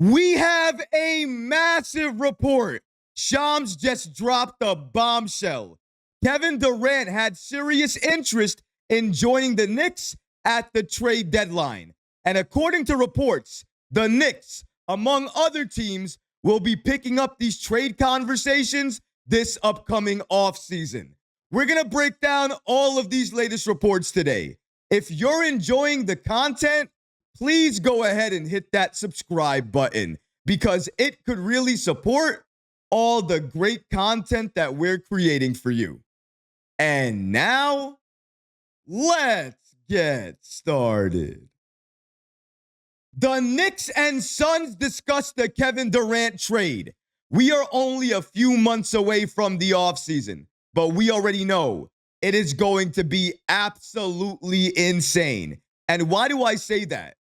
We have a massive report. Shams just dropped a bombshell. Kevin Durant had serious interest in joining the Knicks at the trade deadline. And according to reports, the Knicks, among other teams, will be picking up these trade conversations this upcoming offseason. We're going to break down all of these latest reports today. If you're enjoying the content, please go ahead and hit that subscribe button because it could really support all the great content that we're creating for you. And now, let's get started. The Knicks and Suns discussed the Kevin Durant trade. We are only a few months away from the offseason, but we already know it is going to be absolutely insane. And why do I say that?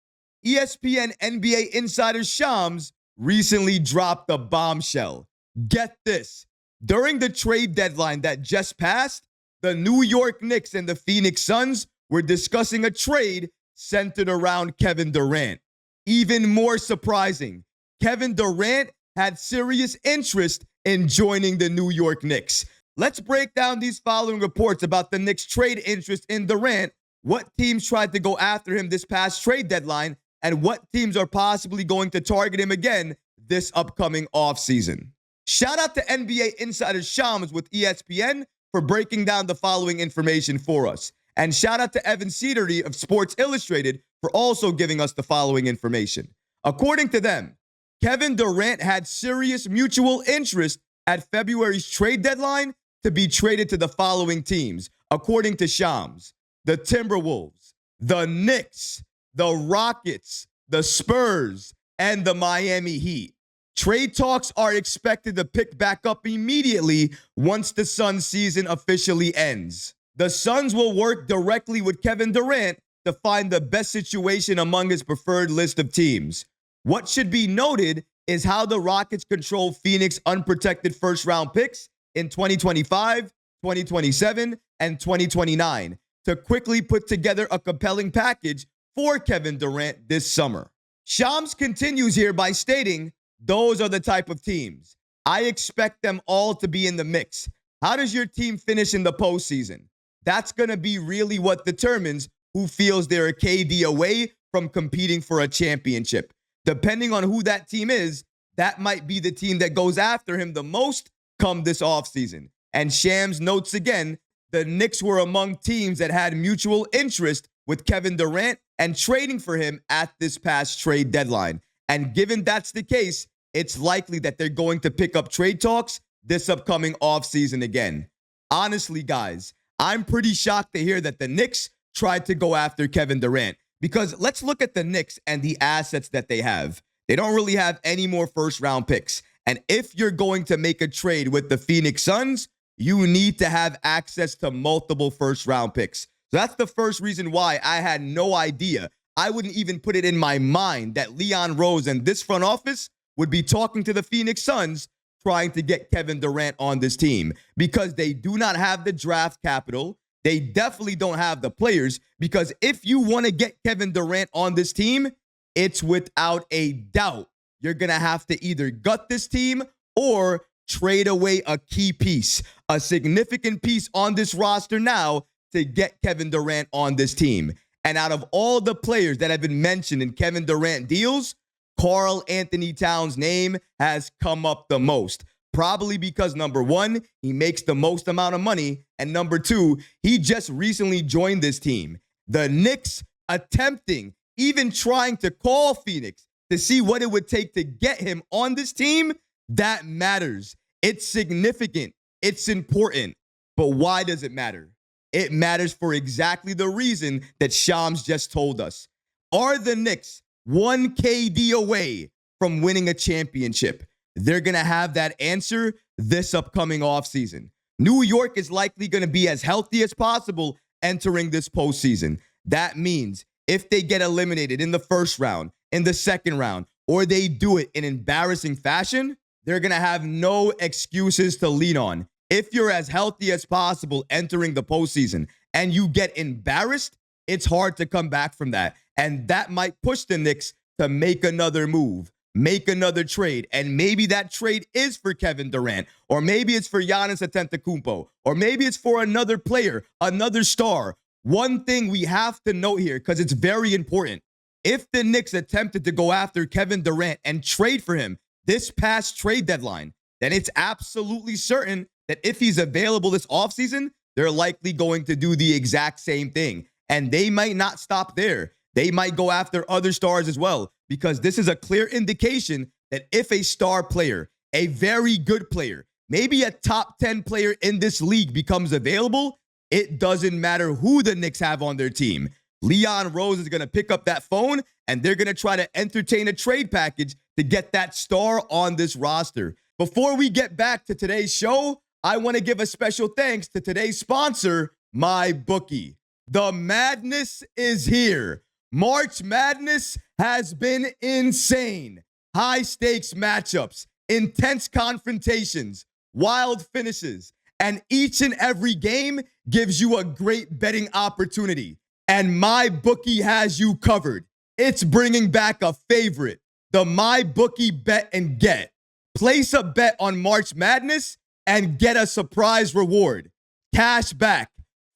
ESPN NBA insider Shams recently dropped a bombshell. Get this. During the trade deadline that just passed, the New York Knicks and the Phoenix Suns were discussing a trade centered around Kevin Durant. Even more surprising, Kevin Durant had serious interest in joining the New York Knicks. Let's break down these following reports about the Knicks' trade interest in Durant, what teams tried to go after him this past trade deadline, and what teams are possibly going to target him again this upcoming offseason. Shout out to NBA insider Shams with ESPN for breaking down the following information for us. And shout out to Evan Cedery of Sports Illustrated for also giving us the following information. According to them, Kevin Durant had serious mutual interest at February's trade deadline to be traded to the following teams, according to Shams: the Timberwolves, the Knicks, the Rockets, the Spurs, and the Miami Heat. Trade talks are expected to pick back up immediately once the Suns season officially ends. The Suns will work directly with Kevin Durant to find the best situation among his preferred list of teams. What should be noted is how the Rockets control Phoenix unprotected first-round picks in 2025, 2027, and 2029 to quickly put together a compelling package for Kevin Durant this summer. Shams continues here by stating, those are the type of teams. I expect them all to be in the mix. How does your team finish in the postseason? That's going to be really what determines who feels they're a KD away from competing for a championship. Depending on who that team is, that might be the team that goes after him the most come this offseason. And Shams notes again, the Knicks were among teams that had mutual interest with Kevin Durant and trading for him at this past trade deadline. And given that's the case, it's likely that they're going to pick up trade talks this upcoming offseason again. Honestly, guys, I'm pretty shocked to hear that the Knicks tried to go after Kevin Durant, because let's look at the Knicks and the assets that they have. They don't really have any more first-round picks. And if you're going to make a trade with the Phoenix Suns, you need to have access to multiple first-round picks. So that's the first reason why I had no idea. I wouldn't even put it in my mind that Leon Rose and this front office would be talking to the Phoenix Suns trying to get Kevin Durant on this team, because they do not have the draft capital. They definitely don't have the players, because if you want to get Kevin Durant on this team, it's without a doubt you're going to have to either gut this team or trade away a key piece, a significant piece on this roster now to get Kevin Durant on this team. And out of all the players that have been mentioned in Kevin Durant deals, Karl Anthony Towns' name has come up the most. Probably because, number one, he makes the most amount of money, and number two, he just recently joined this team. The Knicks attempting, even trying to call Phoenix to see what it would take to get him on this team, that matters. It's significant. It's important. But why does it matter? It matters for exactly the reason that Shams just told us. Are the Knicks one KD away from winning a championship? They're going to have that answer this upcoming offseason. New York is likely going to be as healthy as possible entering this postseason. That means if they get eliminated in the first round, in the second round, or they do it in embarrassing fashion, they're going to have no excuses to lean on. If you're as healthy as possible entering the postseason and you get embarrassed, it's hard to come back from that. And that might push the Knicks to make another move. make another trade. And maybe that trade is for Kevin Durant, or maybe it's for Giannis Antetokounmpo, or maybe it's for another player, another star. One thing we have to note here, because it's very important, if the Knicks attempted to go after Kevin Durant and trade for him this past trade deadline, then it's absolutely certain that if he's available this offseason, they're likely going to do the exact same thing. And they might not stop there. They might go after other stars as well, because this is a clear indication that if a star player, a very good player, maybe a top 10 player in this league becomes available, it doesn't matter who the Knicks have on their team. Leon Rose is going to pick up that phone and they're going to try to entertain a trade package to get that star on this roster. Before we get back to today's show, I want to give a special thanks to today's sponsor, MyBookie. The madness is here. March Madness has been insane. High stakes matchups, intense confrontations, wild finishes, and each and every game gives you a great betting opportunity. And MyBookie has you covered. It's bringing back a favorite, the MyBookie Bet and Get. Place a bet on March Madness and get a surprise reward. Cash back,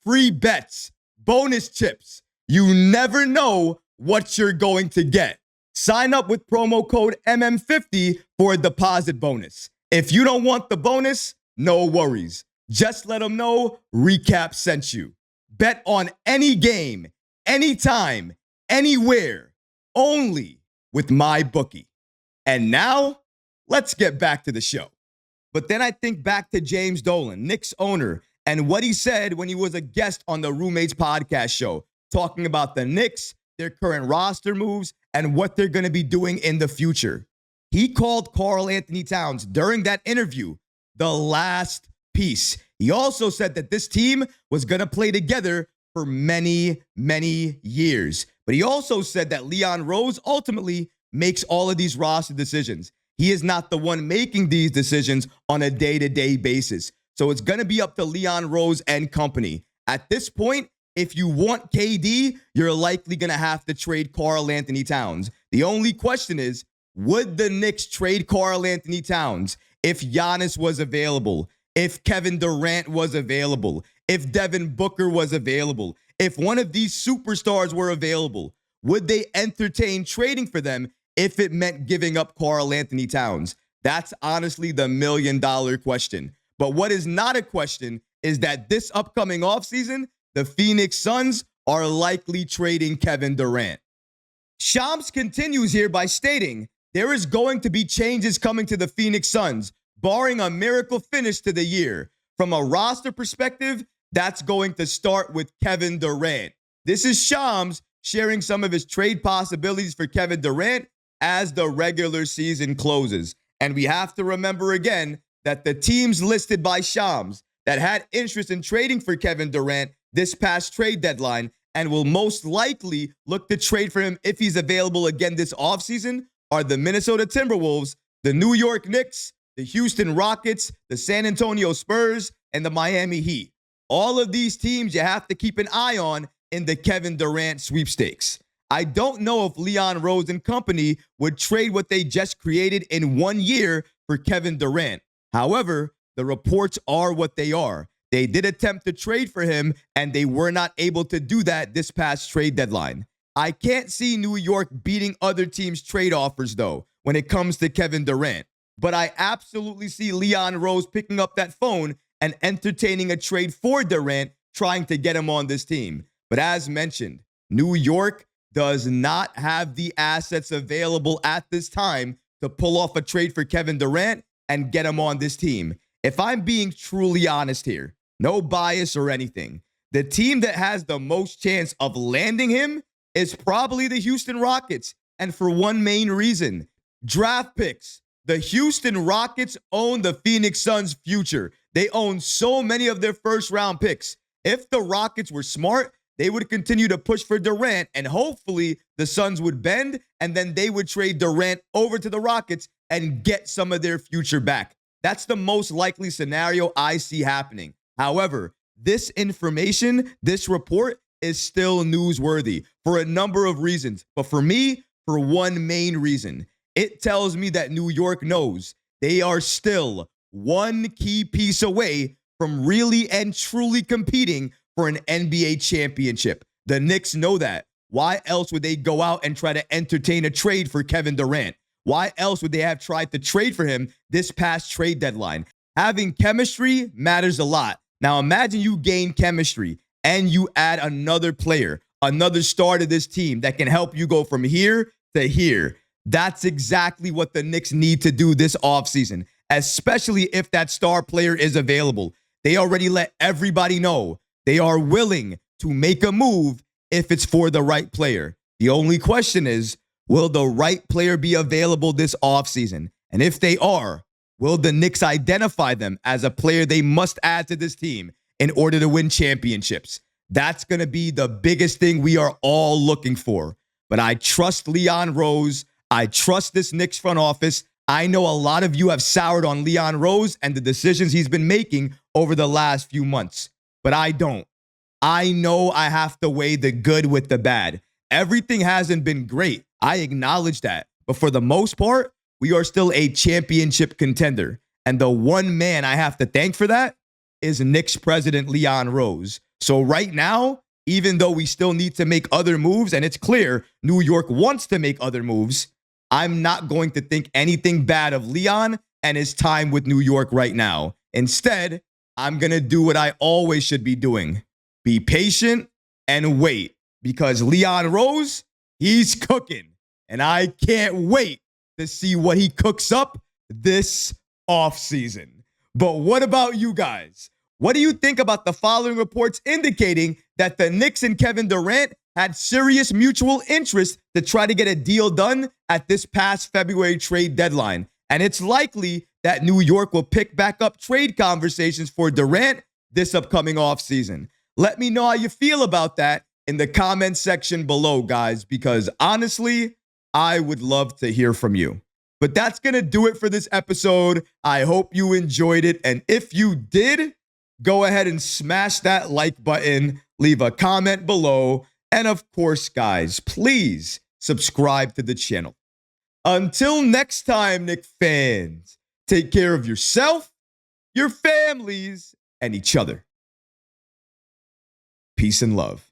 free bets, bonus chips. You never know what you're going to get. Sign up with promo code MM50 for a deposit bonus. If you don't want the bonus, no worries. Just let them know Recap sent you. Bet on any game, anytime, anywhere, only with MyBookie. And now, let's get back to the show. But then I think back to James Dolan, Knicks owner, and what he said when he was a guest on the Roommates podcast show, talking about the Knicks, their current roster moves, and what they're going to be doing in the future. He called Karl Anthony Towns during that interview the last piece. He also said that this team was going to play together for many, many years. But he also said that Leon Rose ultimately makes all of these roster decisions. He is not the one making these decisions on a day-to-day basis. So it's going to be up to Leon Rose and company. At this point, if you want KD, you're likely going to have to trade Karl Anthony Towns. The only question is, would the Knicks trade Karl Anthony Towns if Giannis was available, if Kevin Durant was available, if Devin Booker was available, if one of these superstars were available? Would they entertain trading for them if it meant giving up Karl Anthony Towns? That's honestly the million-dollar question. But what is not a question is that this upcoming offseason, the Phoenix Suns are likely trading Kevin Durant. Shams continues here by stating there is going to be changes coming to the Phoenix Suns, barring a miracle finish to the year. From a roster perspective, that's going to start with Kevin Durant. This is Shams sharing some of his trade possibilities for Kevin Durant as the regular season closes. And we have to remember again that the teams listed by Shams that had interest in trading for Kevin Durant this past trade deadline and will most likely look to trade for him if he's available again this offseason are the Minnesota Timberwolves, the New York Knicks, the Houston Rockets, the San Antonio Spurs, and the Miami Heat. All of these teams you have to keep an eye on in the Kevin Durant sweepstakes. I don't know if Leon Rose and company would trade what they just created in 1 year for Kevin Durant. However, the reports are what they are. They did attempt to trade for him, and they were not able to do that this past trade deadline. I can't see New York beating other teams' trade offers, though, when it comes to Kevin Durant. But I absolutely see Leon Rose picking up that phone and entertaining a trade for Durant, trying to get him on this team. But as mentioned, New York does not have the assets available at this time to pull off a trade for Kevin Durant and get him on this team. If I'm being truly honest here, no bias or anything, the team that has the most chance of landing him is probably the Houston Rockets. And for one main reason, draft picks. The Houston Rockets own the Phoenix Suns' future. They own so many of their first-round picks. If the Rockets were smart, they would continue to push for Durant, and hopefully the Suns would bend, and then they would trade Durant over to the Rockets and get some of their future back. That's the most likely scenario I see happening. However, this information, this report is still newsworthy for a number of reasons. But for me, for one main reason, It tells me that New York knows they are still one key piece away from really and truly competing for an NBA championship. The Knicks know that. Why else would they go out and try to entertain a trade for Kevin Durant? Why else would they have tried to trade for him this past trade deadline? Having chemistry matters a lot. Now imagine you gain chemistry and you add another player, another star to this team that can help you go from here to here. That's exactly what the Knicks need to do this offseason, especially if that star player is available. They already let everybody know they are willing to make a move if it's for the right player. The only question is, will the right player be available this offseason? And if they are, will the Knicks identify them as a player they must add to this team in order to win championships? That's going to be the biggest thing we are all looking for. But I trust Leon Rose. I trust this Knicks front office. I know a lot of you have soured on Leon Rose and the decisions he's been making over the last few months, but I don't. I know I have to weigh the good with the bad. Everything hasn't been great. I acknowledge that. But for the most part, we are still a championship contender. And the one man I have to thank for that is Knicks president Leon Rose. So right now, even though we still need to make other moves, and it's clear New York wants to make other moves, I'm not going to think anything bad of Leon and his time with New York right now. Instead, I'm going to do what I always should be doing. Be patient and wait, because Leon Rose, he's cooking. And I can't wait to see what he cooks up this offseason. But what about you guys? What do you think about the following reports indicating that the Knicks and Kevin Durant had serious mutual interest to try to get a deal done at this past February trade deadline? And it's likely that New York will pick back up trade conversations for Durant this upcoming offseason. Let me know how you feel about that in the comment section below, guys, because honestly, I would love to hear from you. But that's going to do it for this episode. I hope you enjoyed it. And if you did, go ahead and smash that like button, leave a comment below, and of course, guys, please subscribe to the channel. Until next time, Knicks fans, take care of yourself, your families, and each other. Peace and love.